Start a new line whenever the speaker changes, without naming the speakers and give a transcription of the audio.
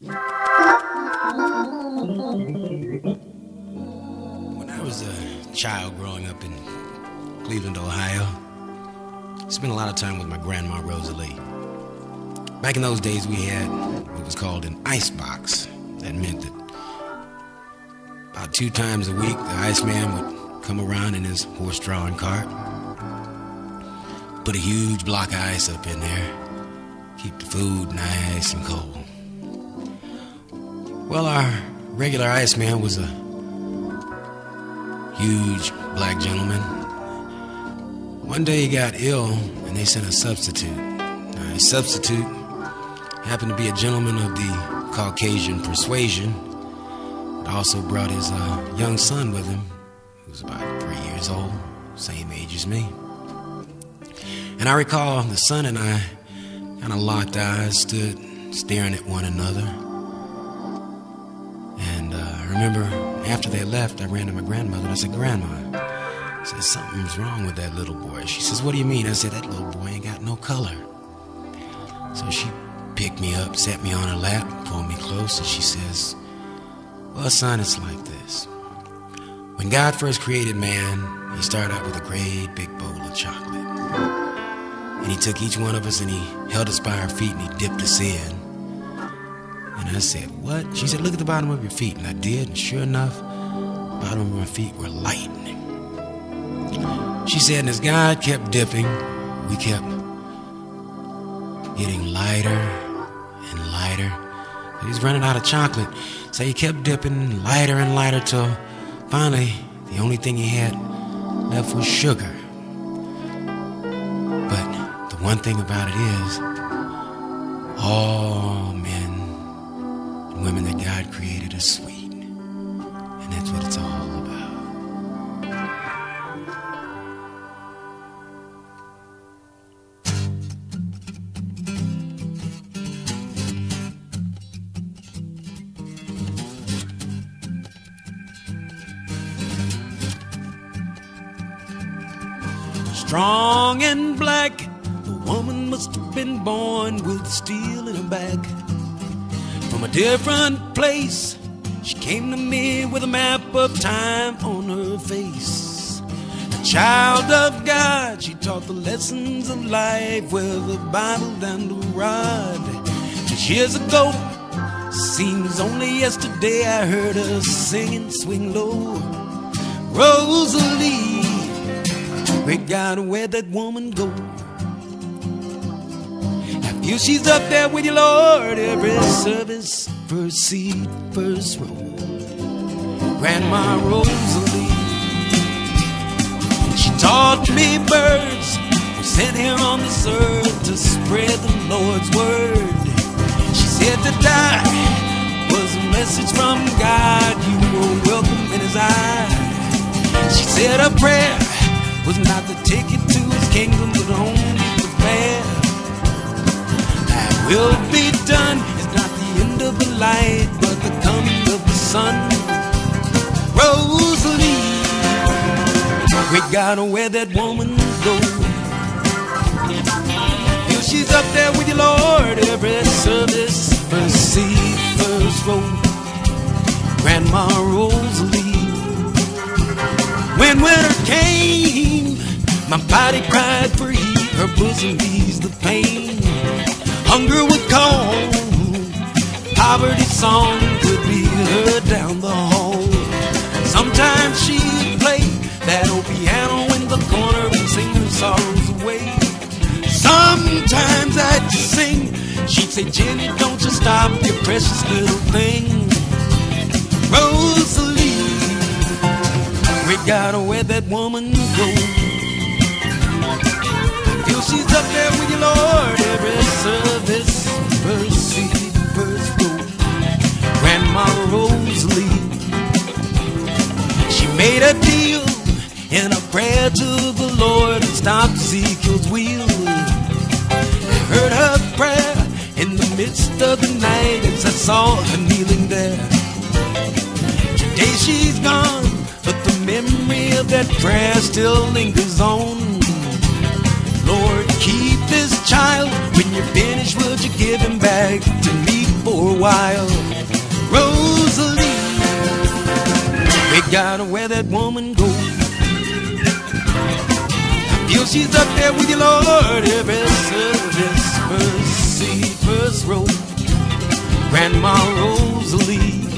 When I was a child growing up in Cleveland, Ohio, I spent a lot of time with my grandma, Rosalie. Back in those days, we had what was called an ice box. That meant that about 2 times a week, the Iceman would come around in his horse-drawn cart, put a huge block of ice up in there, keep the food nice and cold. Well, our regular Iceman was a huge black gentleman. One day he got ill and they sent a substitute. Now, his substitute happened to be a gentleman of the Caucasian persuasion, but also brought his young son with him, who was about 3 years old, same age as me. And I recall the son and I kind of locked eyes, stood staring at one another. And I remember after they left, I ran to my grandmother and I said, "Grandma," I said, "something's wrong with that little boy." She says, "What do you mean?" I said, "That little boy ain't got no color." So she picked me up, sat me on her lap, pulled me close, and she says, "Well, son, it's like this. When God first created man, he started out with a great big bowl of chocolate. And he took each one of us and he held us by our feet and he dipped us in." And I said, "What?" She said, "Look at the bottom of your feet." And I did, and sure enough, the bottom of my feet were light. She said, and as God kept dipping, we kept getting lighter and lighter. He was running out of chocolate, so he kept dipping lighter and lighter till finally the only thing he had left was sugar. But the one thing about it is, all men and women that God created are sweet, and that's what it's all about. Strong and black, the woman must have been born with steel in her back. From a different place, she came to me with a map of time on her face. A child of God, she taught the lessons of life with the Bible and the rod. 'Cause years ago, seems only yesterday, I heard her singing Swing Low. Rosalie, great God, where'd that woman go? I feel she's up there with you, Lord, every service, first seat, first row. Grandma Rosalie, she taught me birds were sent here on this earth to spread the Lord's word. She said to die was a message from God, you were welcome in his eyes. She said a prayer was not the ticket to his kingdom, but only the fare. That will be done is not the end of the light, but the coming of the sun. Rosalie, great God, where that woman go? Feel she's up there with you, Lord, every service, first seat, first row. Grandma Rosalie, when winter came, my body cried for heat, her bosom eased the pain. Hunger would call, poverty song could be heard down the hall. Sometimes she'd play that old piano in the corner and sing her sorrows away. Sometimes I'd sing, she'd say, "Jenny, don't you stop, you precious little thing." Rosalie, great God, where'd that woman go? Feel she's up there with you, Lord, every service, first seat, first row. Grandma Rosalie, she made a deal in a prayer to the Lord and stopped Ezekiel's wheel. I heard her prayer in the midst of the night as I saw her kneeling there. Today she's gone, but the memory of that prayer still lingers on. Lord, keep this child. When you're finished, would you give him back to me for a while? gotta where that woman go. I feel she's up there with you, Lord, every service, first seat, first row. Grandma Rosalie.